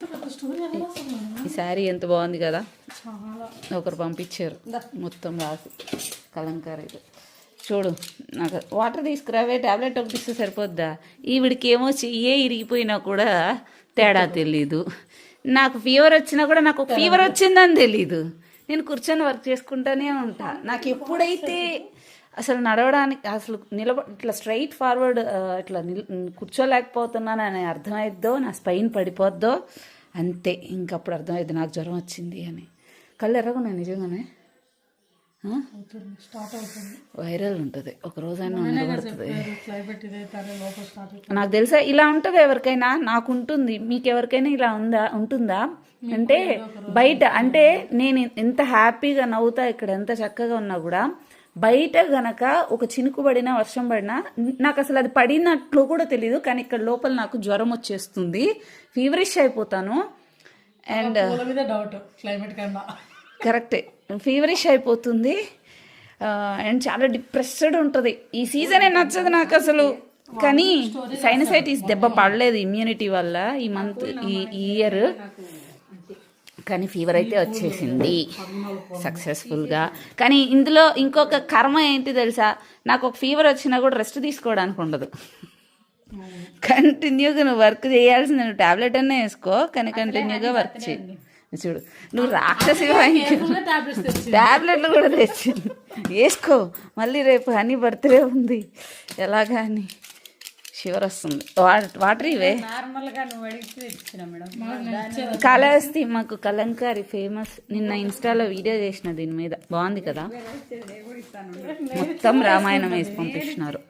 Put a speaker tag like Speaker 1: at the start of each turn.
Speaker 1: ఈ శారీ ఎంత బాగుంది కదా, ఒకరు పంపించారు మొత్తం రాసి కలంకారీ. చూడు, నాకు వాటర్ తీసుకురావే, ట్యాబ్లెట్ ఒకటి ఇస్తే సరిపోద్దా? ఈవిడికి ఏమో చెయ్యే ఇరిగిపోయినా కూడా తేడా తెలీదు. నాకు ఫీవర్ వచ్చినా కూడా నాకు ఫీవర్ వచ్చిందని తెలీదు. నేను కూర్చొని వర్క్ చేసుకుంటూనే ఉంటా. నాకు ఎప్పుడైతే అసలు నడవడానికి అసలు ఇట్లా స్ట్రైట్ ఫార్వర్డ్ ఇట్లా కూర్చోలేకపోతున్నానని అర్థమైద్దో, నా స్పైన్ పడిపోద్దో అంతే. ఇంకప్పుడు అర్థమైద్ది నాకు జ్వరం వచ్చింది అని. కళ్ళు ఎర్రగున్నాయి నిజంగానే. వైరల్ ఉంటుంది, ఒక రోజైనా నిలబడుతుంది. నాకు తెలుసా ఇలా ఉంటుంది ఎవరికైనా, నాకు ఉంటుంది, మీకు ఎవరికైనా ఇలా ఉంటుందా అంటే బయట అంటే నేను ఎంత హ్యాపీగా నవ్వుతా ఇక్కడ ఎంత చక్కగా ఉన్నా కూడా బయట గనక ఒక చినుకు పడినా వర్షం పడినా నాకు అసలు అది పడినట్లు కూడా తెలీదు. కానీ ఇక్కడ లోపల నాకు జ్వరం వచ్చేస్తుంది, ఫీవరిష్ అయిపోతాను. అండ్ కరెక్టే, ఫీవరిష్ అయిపోతుంది అండ్ చాలా డిప్రెస్డ్ ఉంటుంది. ఈ సీజనే నచ్చదు నాకు అసలు. కానీ సైనసైటిస్ దెబ్బ పడలేదు ఇమ్యూనిటీ వల్ల ఈ మంత్ ఈ ఇయర్. కానీ ఫీవర్ అయితే వచ్చేసింది సక్సెస్ఫుల్గా. కానీ ఇందులో ఇంకొక కర్మ ఏంటి తెలుసా, నాకు ఒక ఫీవర్ వచ్చినా కూడా రెస్ట్ తీసుకోవడానికి ఉండదు. కంటిన్యూగా నువ్వు వర్క్ చేయాల్సింది, నువ్వు టాబ్లెట్ అన్నా వేసుకో కానీ కంటిన్యూగా వర్క్ చేయి. చూడు, నువ్వు రాక్షసి టాబ్లెట్లు కూడా తెచ్చి వేసుకో. మళ్ళీ రేపు హనీ బర్త్డే ఉంది, ఎలాగా అని షివర్ వస్తుంది. వాటర్ ఇవే కాళహస్తి మాకు కలంకారీ ఫేమస్. నిన్న ఇన్స్టాలో వీడియో చేసిన దీని మీద, బాగుంది కదా. మొత్తం రామాయణం వేసి పంపిస్తున్నారు.